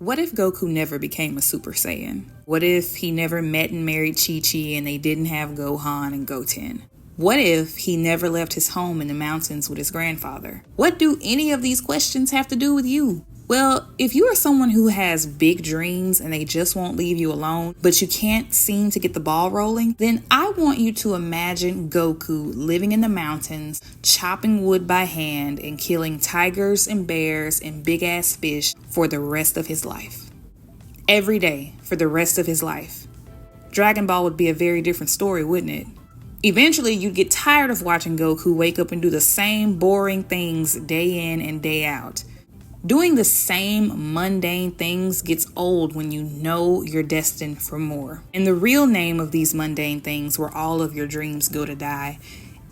What if Goku never became a Super Saiyan? What if he never met and married Chi-Chi and they didn't have Gohan and Goten? What if he never left his home in the mountains with his grandfather? What do any of these questions have to do with you? Well, if you are someone who has big dreams and they just won't leave you alone, but you can't seem to get the ball rolling, then I want you to imagine Goku living in the mountains, chopping wood by hand and killing tigers and bears and big-ass fish for the rest of his life. Every day for the rest of his life. Dragon Ball would be a very different story, wouldn't it? Eventually, you'd get tired of watching Goku wake up and do the same boring things day in and day out. Doing the same mundane things gets old when you know you're destined for more. And the real name of these mundane things where all of your dreams go to die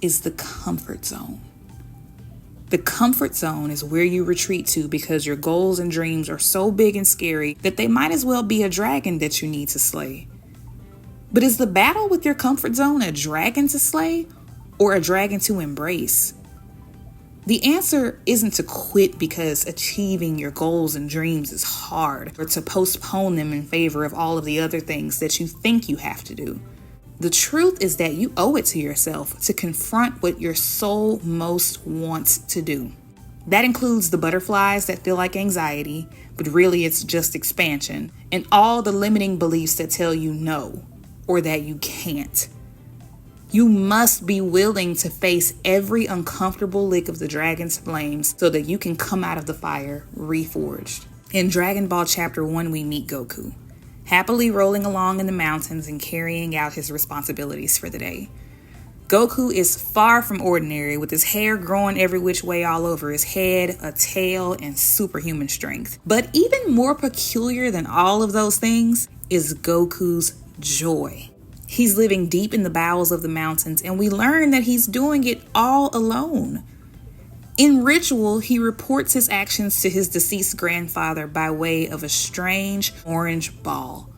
is the comfort zone. The comfort zone is where you retreat to because your goals and dreams are so big and scary that they might as well be a dragon that you need to slay. But is the battle with your comfort zone a dragon to slay or a dragon to embrace? The answer isn't to quit because achieving your goals and dreams is hard, or to postpone them in favor of all of the other things that you think you have to do. The truth is that you owe it to yourself to confront what your soul most wants to do. That includes the butterflies that feel like anxiety, but really it's just expansion, and all the limiting beliefs that tell you no, or that you can't. You must be willing to face every uncomfortable lick of the dragon's flames so that you can come out of the fire reforged. In Dragon Ball Chapter 1, we meet Goku, happily rolling along in the mountains and carrying out his responsibilities for the day. Goku is far from ordinary, with his hair growing every which way all over his head, a tail, and superhuman strength. But even more peculiar than all of those things is Goku's joy. He's living deep in the bowels of the mountains, and we learn that he's doing it all alone. In ritual, he reports his actions to his deceased grandfather by way of a strange orange ball.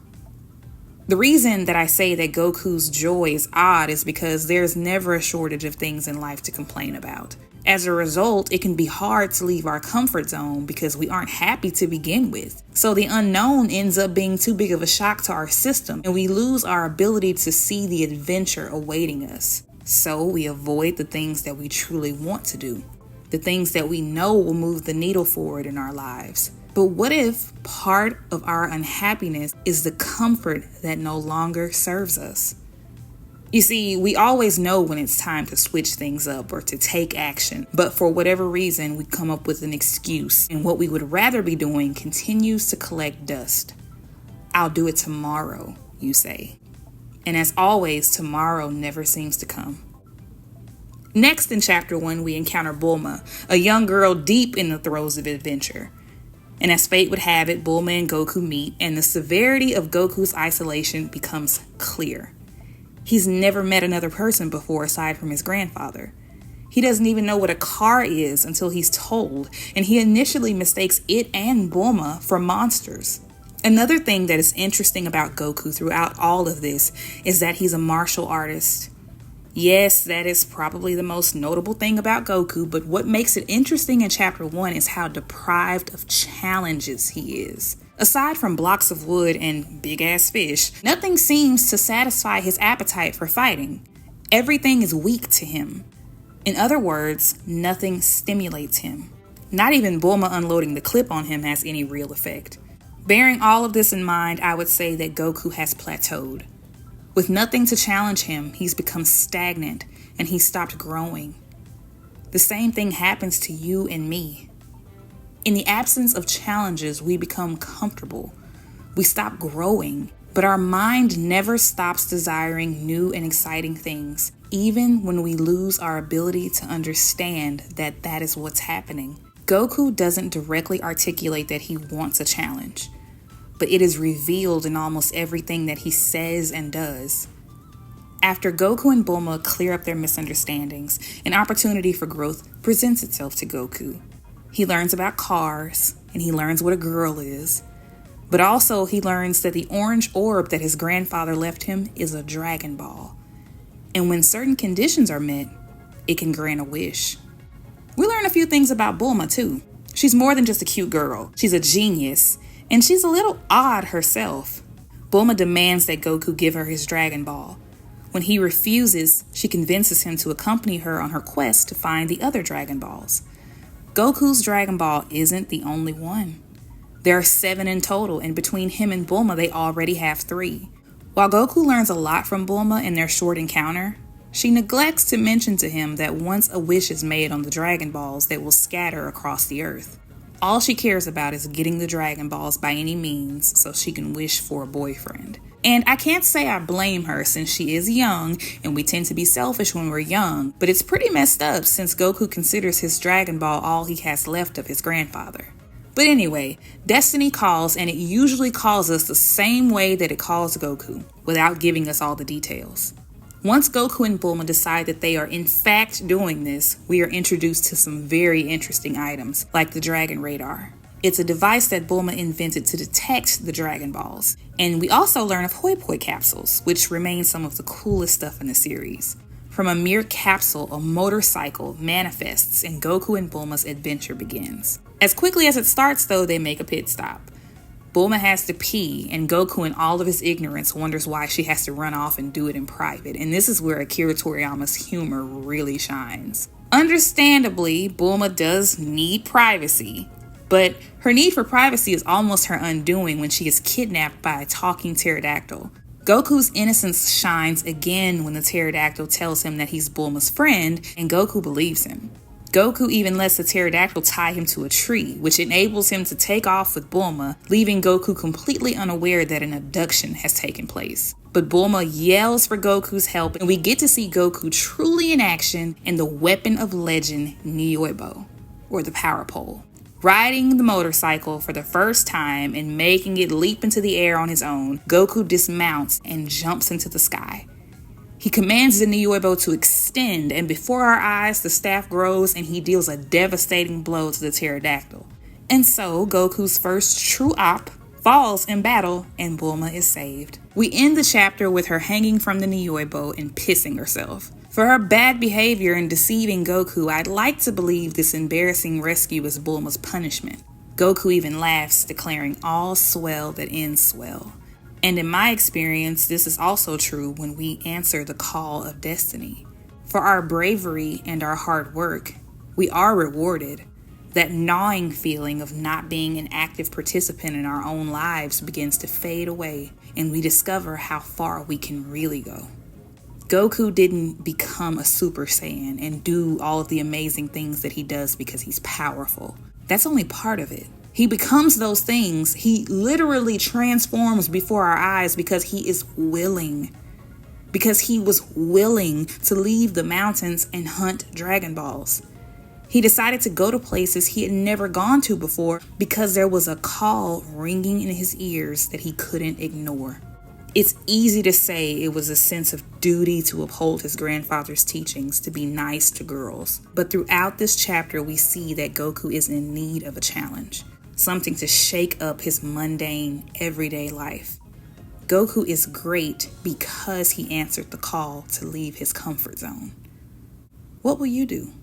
The reason that I say that Goku's joy is odd is because there's never a shortage of things in life to complain about. As a result, it can be hard to leave our comfort zone because we aren't happy to begin with. So the unknown ends up being too big of a shock to our system, and we lose our ability to see the adventure awaiting us. So we avoid the things that we truly want to do, the things that we know will move the needle forward in our lives. But what if part of our unhappiness is the comfort that no longer serves us? You see, we always know when it's time to switch things up or to take action, but for whatever reason, we come up with an excuse, and what we would rather be doing continues to collect dust. I'll do it tomorrow, you say. And as always, tomorrow never seems to come. Next in Chapter 1, we encounter Bulma, a young girl deep in the throes of adventure. And as fate would have it, Bulma and Goku meet, and the severity of Goku's isolation becomes clear. He's never met another person before aside from his grandfather. He doesn't even know what a car is until he's told, and he initially mistakes it and Bulma for monsters. Another thing that is interesting about Goku throughout all of this is that he's a martial artist. Yes, that is probably the most notable thing about Goku, but what makes it interesting in Chapter 1 is how deprived of challenges he is. Aside from blocks of wood and big-ass fish, nothing seems to satisfy his appetite for fighting. Everything is weak to him. In other words, nothing stimulates him. Not even Bulma unloading the clip on him has any real effect. Bearing all of this in mind, I would say that Goku has plateaued. With nothing to challenge him, he's become stagnant and he's stopped growing. The same thing happens to you and me. In the absence of challenges, we become comfortable. We stop growing, but our mind never stops desiring new and exciting things, even when we lose our ability to understand that that is what's happening. Goku doesn't directly articulate that he wants a challenge, but it is revealed in almost everything that he says and does. After Goku and Bulma clear up their misunderstandings, an opportunity for growth presents itself to Goku. He learns about cars, and he learns what a girl is. But also he learns that the orange orb that his grandfather left him is a Dragon Ball. And when certain conditions are met, it can grant a wish. We learn a few things about Bulma too. She's more than just a cute girl. She's a genius, And she's a little odd herself. Bulma demands that Goku give her his Dragon Ball. When he refuses, she convinces him to accompany her on her quest to find the other Dragon Balls. Goku's Dragon Ball isn't the only one. There are 7 in total, and between him and Bulma, they already have 3. While Goku learns a lot from Bulma in their short encounter, she neglects to mention to him that once a wish is made on the Dragon Balls, they will scatter across the earth. All she cares about is getting the Dragon Balls by any means so she can wish for a boyfriend. And I can't say I blame her since she is young and we tend to be selfish when we're young, but it's pretty messed up since Goku considers his Dragon Ball all he has left of his grandfather. But anyway, destiny calls, and it usually calls us the same way that it calls Goku, without giving us all the details. Once Goku and Bulma decide that they are in fact doing this, we are introduced to some very interesting items, like the Dragon Radar. It's a device that Bulma invented to detect the Dragon Balls. And we also learn of Hoi Poi capsules, which remain some of the coolest stuff in the series. From a mere capsule, a motorcycle manifests and Goku and Bulma's adventure begins. As quickly as it starts, though, they make a pit stop. Bulma has to pee, and Goku, in all of his ignorance, wonders why she has to run off and do it in private. And this is where Akira Toriyama's humor really shines. Understandably, Bulma does need privacy, but her need for privacy is almost her undoing when she is kidnapped by a talking pterodactyl. Goku's innocence shines again when the pterodactyl tells him that he's Bulma's friend, and Goku believes him. Goku even lets the pterodactyl tie him to a tree, which enables him to take off with Bulma, leaving Goku completely unaware that an abduction has taken place. But Bulma yells for Goku's help, and we get to see Goku truly in action in the weapon of legend Nyoibo, or the power pole. Riding the motorcycle for the first time and making it leap into the air on his own, Goku dismounts and jumps into the sky. He commands the Nyoibo to extend, and before our eyes, the staff grows and he deals a devastating blow to the pterodactyl. And so, Goku's first true op falls in battle, and Bulma is saved. We end the chapter with her hanging from the Nyoibo and pissing herself. For her bad behavior in deceiving Goku, I'd like to believe this embarrassing rescue is Bulma's punishment. Goku even laughs, declaring all swell that ends swell. And in my experience, this is also true when we answer the call of destiny. For our bravery and our hard work, we are rewarded. That gnawing feeling of not being an active participant in our own lives begins to fade away, and we discover how far we can really go. Goku didn't become a Super Saiyan and do all of the amazing things that he does because he's powerful. That's only part of it. He becomes those things. He literally transforms before our eyes because he is willing. Because he was willing to leave the mountains and hunt Dragon Balls. He decided to go to places he had never gone to before because there was a call ringing in his ears that he couldn't ignore. It's easy to say it was a sense of duty to uphold his grandfather's teachings to be nice to girls. But throughout this chapter, we see that Goku is in need of a challenge. Something to shake up his mundane, everyday life. Goku is great because he answered the call to leave his comfort zone. What will you do?